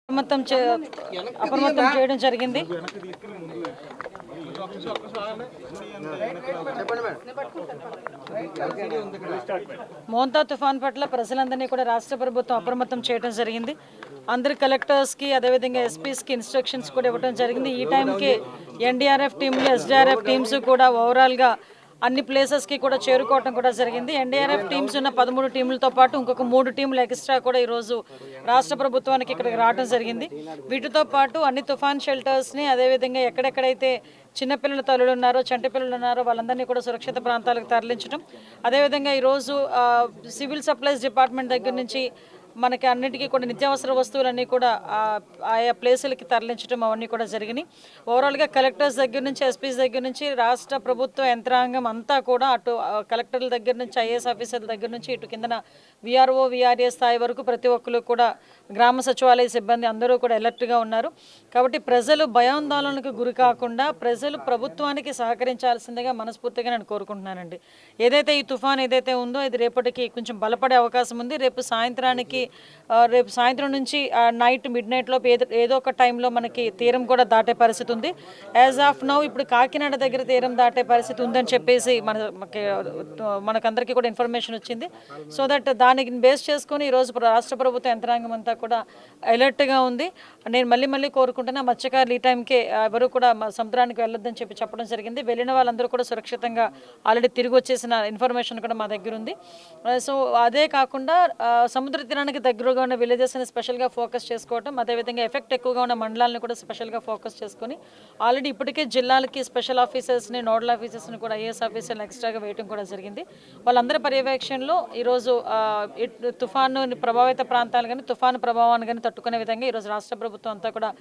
అప్రమత్తం చేయడం జరిగింది. మోంతా తుఫాన్ పట్ల ప్రజలందరినీ కూడా రాష్ట్ర ప్రభుత్వం అప్రమత్తం చేయడం జరిగింది. అందరు కలెక్టర్స్కి అదేవిధంగా ఎస్పీస్కి ఇన్స్ట్రక్షన్స్ కూడా ఇవ్వడం జరిగింది. ఈ టైంకి ఎన్డీఆర్ఎఫ్ టీంలు ఎస్డీఆర్ఎఫ్ టీమ్స్ కూడా ఓవరాల్గా అన్ని ప్లేసెస్కి కూడా చేరుకోవడం కూడా జరిగింది. ఎన్డీఆర్ఎఫ్ టీమ్స్ ఉన్న 13 టీములతో పాటు ఇంకొక 3 టీములు ఎక్స్ట్రా కూడా ఈరోజు రాష్ట్ర ప్రభుత్వానికి ఇక్కడికి రావడం జరిగింది. వీటితో పాటు అన్ని తుఫాన్ షెల్టర్స్ని అదేవిధంగా ఎక్కడెక్కడైతే చిన్నపిల్లల తల్లులు ఉన్నారో చంటి పిల్లలు ఉన్నారో వాళ్ళందరినీ కూడా సురక్షిత ప్రాంతాలకు తరలించడం, అదేవిధంగా ఈరోజు సివిల్ సప్లైస్ డిపార్ట్మెంట్ దగ్గర నుంచి మనకి అన్నిటికీ కూడా నిత్యావసర వస్తువులన్నీ కూడా ఆయా ప్లేసులకి తరలించడం అవన్నీ కూడా జరిగినాయి. ఓవరాల్గా కలెక్టర్స్ దగ్గర నుంచి ఎస్పీస్ దగ్గర నుంచి రాష్ట్ర ప్రభుత్వ యంత్రాంగం అంతా కూడా అటు కలెక్టర్ల దగ్గర నుంచి ఐఏఎస్ ఆఫీసర్ల దగ్గర నుంచి ఇటు కిందన విఆర్ఓ విఆర్ఏ స్థాయి వరకు ప్రతి ఒక్కరు కూడా గ్రామ సచివాలయ సిబ్బంది అందరూ కూడా అలర్ట్గా ఉన్నారు. కాబట్టి ప్రజలు భయాందోళనకు గురి కాకుండా ప్రజలు ప్రభుత్వానికి సహకరించాల్సిందిగా మనస్ఫూర్తిగా నేను కోరుకుంటున్నానండి. ఏదైతే ఈ తుఫాన్ ఏదైతే ఉందో ఇది రేపటికి కొంచెం బలపడే అవకాశం ఉంది. రేపు సాయంత్రం నుంచి నైట్ మిడ్ నైట్ లోపు ఏదో ఒక టైంలో మనకి తీరం కూడా దాటే పరిస్థితి ఉంది. యాజ్ ఆఫ్ నౌ ఇప్పుడు కాకినాడ దగ్గర తీరం దాటే పరిస్థితి ఉందని చెప్పేసి మనకందరికీ కూడా ఇన్ఫర్మేషన్ వచ్చింది. సో దట్ దానికి బేస్ చేసుకుని ఈరోజు రాష్ట్ర ప్రభుత్వ యంత్రాంగం అంతా కూడా అలర్ట్గా ఉంది. నేను మళ్ళీ కోరుకుంటున్నా మత్స్యకారులు ఈ టైంకి ఎవరు కూడా సముద్రానికి వెళ్ళొద్దని చెప్పడం జరిగింది. వెళ్ళిన వాళ్ళందరూ కూడా సురక్షితంగా ఆల్రెడీ తిరిగి వచ్చేసిన ఇన్ఫర్మేషన్ కూడా మా దగ్గర ఉంది. సో అదే కాకుండా సముద్ర తీరానికి దగ్గరగా ఉన్న విలేజెస్ని స్పెషల్గా ఫోకస్ చేసుకోవడం, అదేవిధంగా ఎఫెక్ట్ ఎక్కువగా ఉన్న మండలాలను కూడా స్పెషల్గా ఫోకస్ చేసుకొని ఆల్రెడీ ఇప్పటికే జిల్లాలకి స్పెషల్ ఆఫీసర్స్ని నోడల్ ఆఫీసర్స్ని కూడా ఐఏఎస్ ఆఫీసర్ని ఎక్స్ట్రాగా వేయడం కూడా జరిగింది. వాళ్ళందరి పర్యవేక్షణలో ఈరోజు తుఫాను ప్రభావిత ప్రాంతాలు కానీ తుఫాను ప్రభావాన్ని కానీ తట్టుకునే విధంగా ఈరోజు రాష్ట్ర ప్రభుత్వం అంతా కూడా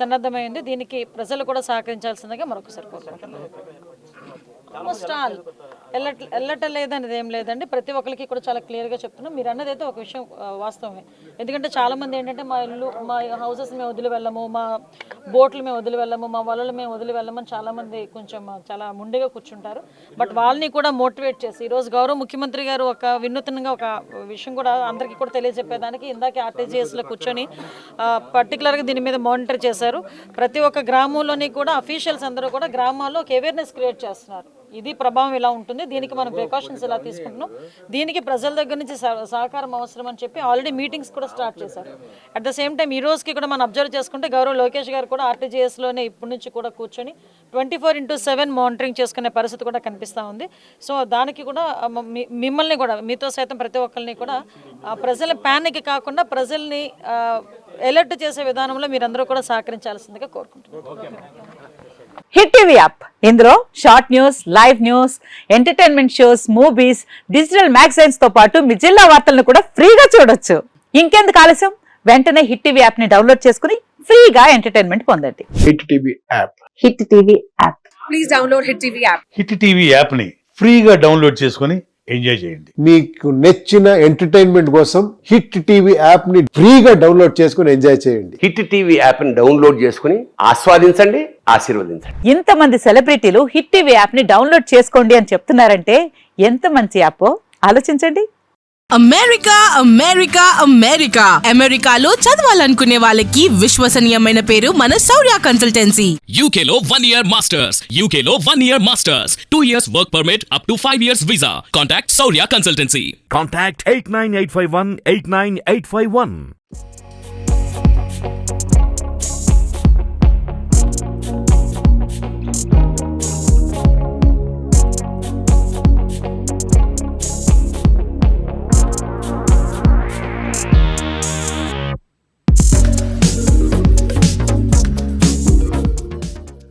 సన్నద్ధమైంది. దీనికి ప్రజలు కూడా సహకరించాల్సిందిగా మరొకసారి కోరుకుంటున్నాను. ఆల్మోస్ట్ ఆల్ వెళ్ళటం లేదనేది ఏం లేదండి. ప్రతి ఒక్కరికి కూడా చాలా క్లియర్గా చెప్తున్నాం. మీరు అన్నది అయితే ఒక విషయం వాస్తవమే. ఎందుకంటే చాలామంది ఏంటంటే మా ఇల్లు మా హౌసెస్ మేము వదిలి వెళ్ళము, మా బోట్లు మేము వదిలి వెళ్ళము, మా వలలు మేము వదిలి వెళ్ళమని చాలామంది కొంచెం చాలా ముందుగా కూర్చుంటారు. బట్ వాళ్ళని కూడా మోటివేట్ చేసి ఈరోజు గౌరవ ముఖ్యమంత్రి గారు ఒక వినూత్నంగా ఒక విషయం కూడా అందరికీ కూడా తెలియజెప్పేదానికి ఇందాకే ఆర్టీజీఎస్లో కూర్చొని పర్టికులర్గా దీని మీద మానిటర్ చేశారు. ప్రతి ఒక్క గ్రామంలోని కూడా అఫీషియల్స్ అందరూ కూడా గ్రామాల్లో ఒక అవేర్నెస్ క్రియేట్ చేస్తున్నారు. ఇది ప్రభావం ఇలా ఉంటుంది, దీనికి మనం ప్రికాషన్స్ ఇలా తీసుకుంటున్నాం, దీనికి ప్రజల దగ్గర నుంచి సహకారం అవసరం అని చెప్పి ఆల్రెడీ మీటింగ్స్ కూడా స్టార్ట్ చేశారు. అట్ ద సేమ్ టైం ఈ రోజుకి కూడా మనం అబ్జర్వ్ చేసుకుంటే గౌరవ్ లోకేష్ గారు కూడా ఆర్టీజీఎస్లోనే ఇప్పటి నుంచి కూడా కూర్చొని 24/7 మానిటరింగ్ చేసుకునే పరిస్థితి కూడా కనిపిస్తూ ఉంది. సో దానికి కూడా మిమ్మల్ని కూడా మీతో సైతం ప్రతి ఒక్కరిని కూడా ప్రజల ప్యానిక్ కాకుండా ప్రజల్ని అలర్ట్ చేసే విధానంలో మీరందరూ కూడా సహకరించాల్సిందిగా కోరుకుంటున్నాను. హిట్ టీవీ యాప్, ఇందులో short news, live news, entertainment shows, movies, digital magazines తో పాటు మీ జిల్లా వార్తలను కూడా ఫ్రీగా చూడొచ్చు. ఇంకెందుకు ఆలస్యం, వెంటనే హిట్ టీవీ యాప్ ని డౌన్లోడ్ చేసుకుని ఫ్రీగా ఎంటర్టైన్మెంట్ పొందండి. Hit TV app, hit TV app, please download hit TV app. Hit TV app ని ఫ్రీగా డౌన్లోడ్ చేసుకుని ఎంజాయ్ చేయండి. మీకు నచ్చిన ఎంటర్టైన్మెంట్ కోసం హిట్ టీవీ యాప్ ని ఫ్రీగా డౌన్లోడ్ చేసుకుని ఎంజాయ్ చేయండి. హిట్ టీవీ యాప్ ని డౌన్లోడ్ చేసుకుని ఆస్వాదించండి, ఆశీర్వదించండి. ఇంతమంది సెలబ్రిటీలు హిట్ టీవీ యాప్ ని డౌన్లోడ్ చేసుకోండి అని చెప్తున్నారంటే ఎంత మంచి యాప్ ఆలోచించండి. అమెరికా అమెరికా అమెరికా అమెరికాలో చదవాలనుకునే వాళ్ళకి విశ్వసనీయమైన పేరు మన శౌర్య కన్సల్టెన్సీ. UK లో 1 year masters, UK లో 1 year masters, 2 years work permit up to 5 years visa. Contact Saurya Consultancy. Contact 89851 89851.